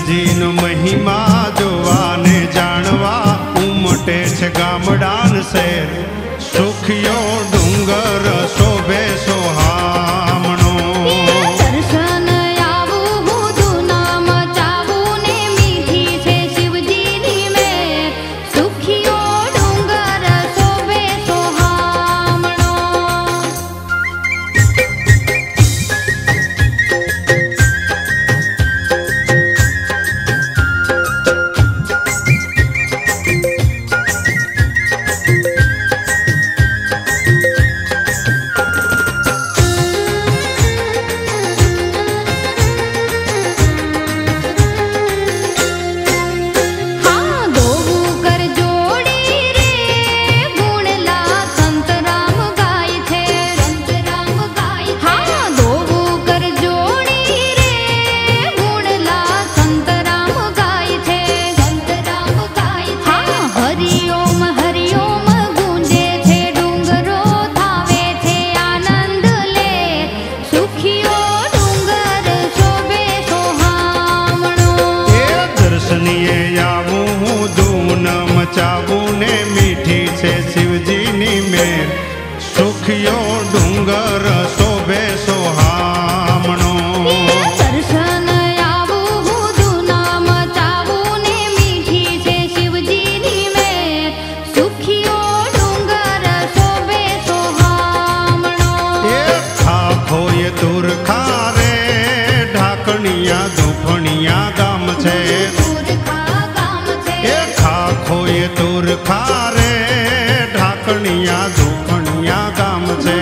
શિવજીનો મહિમા જોવા ને જાણવા ઉમટે છે ગામડાન શેર. સુખિયો ડુંગર શોભે સોહામણો. દર્શન આવું હું નામ ચાવું ને મીઠી છે શિવજીની મેર. સુખિયો ડુંગર શોભે સોહામણો. ચાવું ને મીઠી છે શિવજીની મેર. સુખિયો ડુંગર શોભે સોહામણો. દર્શન આવું હું નામ ચાવું ને મીઠી છે શિવજીની મેર. સુખિયો ડુંગર શોભે સોહામણો. એ ખાખોય તુરખા રે ઢાકણિયા ધૂફણિયા ગામ છે. ખોય તુરખા રે ઢાકણિયા ધૂપણિયા ગામ છે.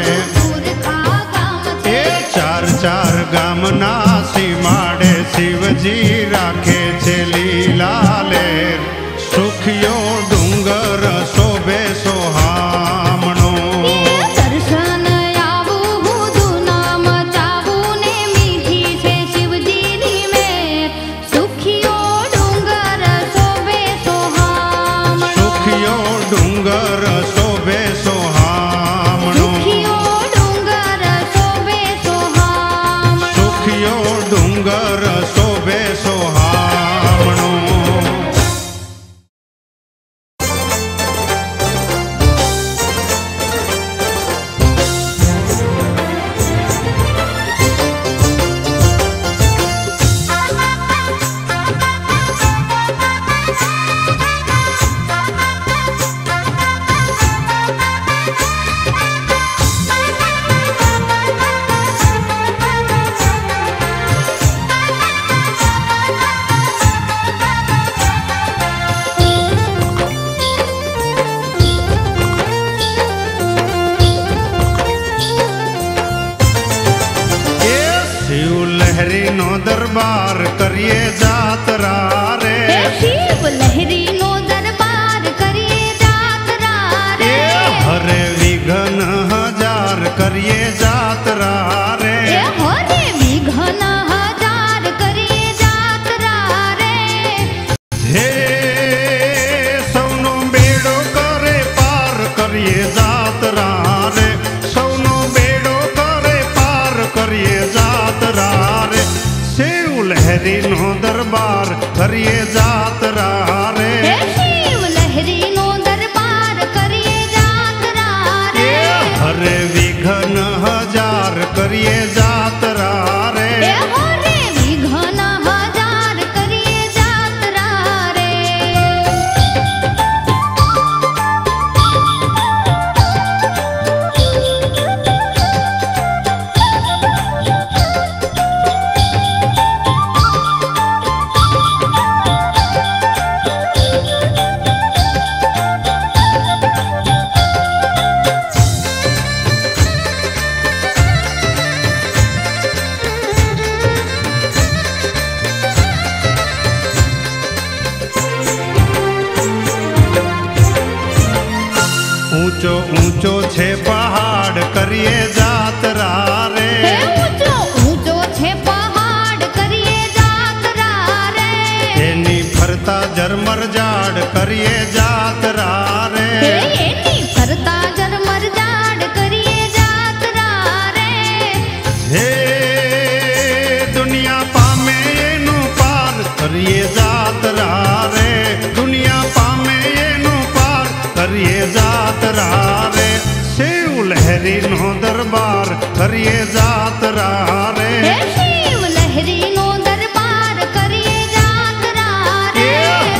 એ ચાર ચાર ગામના સીમાડે શિવજી રાખે છે લીલા લેર. સુખિયો ડુંગર શોભે સોહામણો. દર્શન આવું હું નામ ચાવું ને મીઠી છે શિવજીની મેર. સુખિયો ડુંગર શોભે સોહામણો. સુખિયો ડુંગર શોભે સોહામણો. સુખિયો ડુંગર શોભે સોહામણો. સુખિયો ડુંગર શોભે સોહામણો. લહેરીનો દરબાર કરીએ જાતરા રે. શિવ લહેરીનો દરબાર કરીએ જાતરા રે. હરે વિઘન હજાર કરીએ જાતરા રે. હરે વિઘન હજાર કરીએ જાતરા રે. હે સૌનો બેડો કરે પાર કરીએ જાતરા રે. સૌનો બેડો કરે પાર કરીએ જાતરા રે. શિવ લહેરીનો દરબાર કરીએ જાતરા રે. શિવ લહેરીનો દરબાર કરીએ જાતરા રે. હરે વિઘન હજાર કરીએ જાતરા રે. હરે વિઘન હજાર કરીએ જાતરા રે. ઊંચો ઊંચો છે પહાડ કરીએ જાતરા રે. ઊંચો ઊંચો છે પહાડ કરીએ જાતરા રે. એની ફરતા ઝરમર ઝાડ કરીએ જાતરા રે. એની ફરતા ઝરમર ઝાડ કરીએ જાતરા રે. હે દુનિયા પામે એનું પાર કરીએ करिए जातरा रे दुनिया पामे एनु पार करिए जातरा रे शिव लहरी नो दरबार करिए जातरा रे शिव लहरी नो दरबार करिए जातरा रे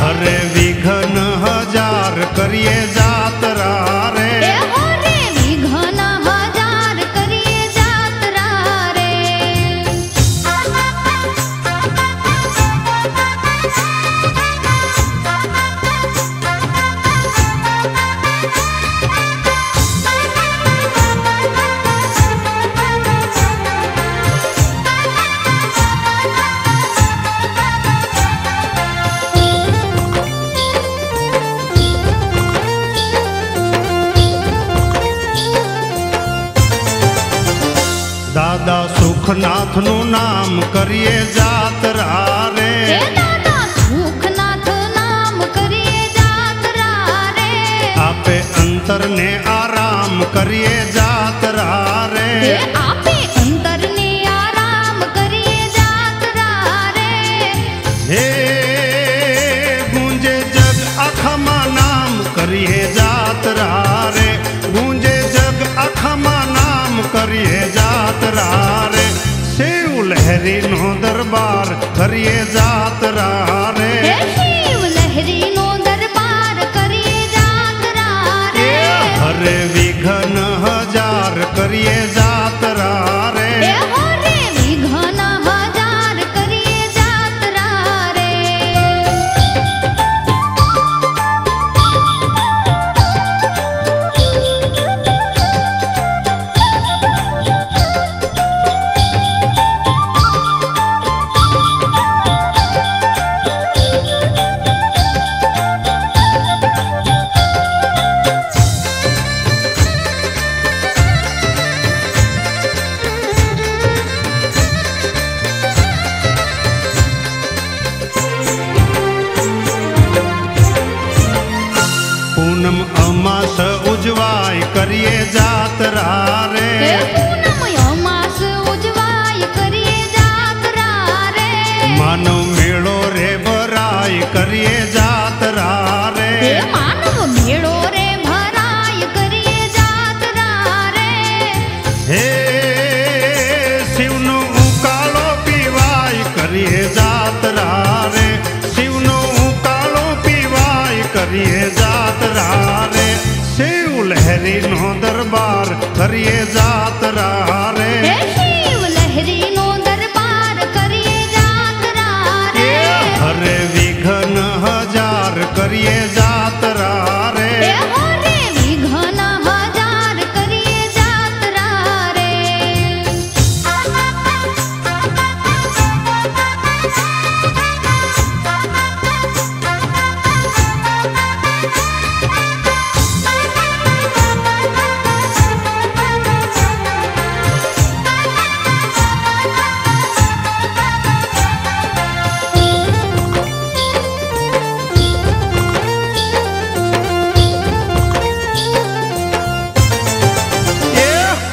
हरे विघन हजार करिए जातरा रे हरे विघन हजार करिए जातरा रे दादा सुखनाथ नु नाम करिए जातरा रे दादा सुखनाथ नाम करिए जातरा रे आपे अंतर ने आराम करिए जातरा रे आपे अंतर ने आराम करिए जातरा रे हे गूंजे जग अखमा नाम करिए जातरा रे गूंजे जग अखमा नाम करिए जातरा रे शिव लहरी नो दरबार करिए जातरा रे शिव लहरी नो दरबार करिए जातरा रे हरे विघन हजार करिए जातरा रे हरे विघन हजार करिए जातरा रे पूनम अमास उजवाई करिए जातरा रे पूनम अमास उजवाई करिए जातरा रे मानव मेड़ो रे भराई करिए जातरा रे मानव मेड़ो रे भराई करिए जातरा रे हे शिवनु उकालो पीवाई करिए जातरा रे शिवनु उकालो पीवाई करिए जातरा रे शिव लहरी नो दरबार करिए जातरा रे शिव लहरी नो दरबार करिए जातरा रे हरे विघन हजार करिए जातरा रे हरे विघन हजार करिए जातरा रे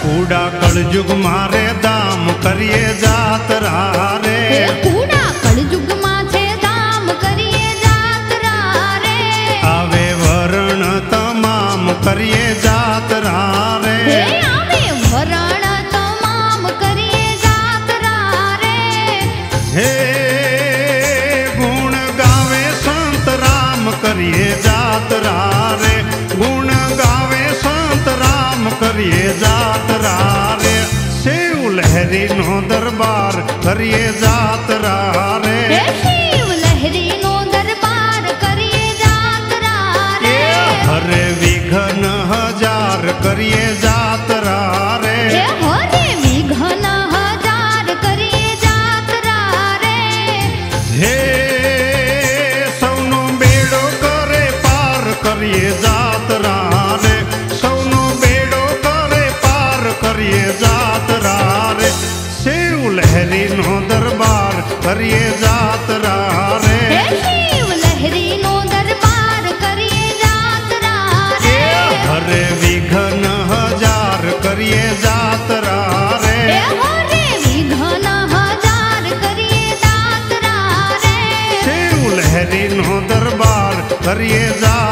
कूड़ा कलयुग मारे दाम करिए जातरा रे कूड़ा कलयुग माथे दाम करिए जातरा रे आवे वरण तमाम करिए जातरा रे आवे वरण तमाम करिए जातरा रे हे गुण गावे संत राम करिए जातरा रे गुण गावे संत राम करिए जातरा रे शिव लहरी नो दरबार करिए जातरा रे शिव लहरी नो दरबार करिए जातरा रे हरे विघन हजार करिए जातरा रे हरे विघन हजार करिए जातरा रे हे सौनो बेड़ो करे पार करिए जातरा रे सौनो बेड़ो करे पार करिए जातरा रे शिव लहरी नो दरबार करिए जातरा रे शिव लहरी नो दरबार करिए जातरा रे हरे विघन हजार करिए जातरा रे हरे विघन हजार करिए जातरा रे કરીએ જા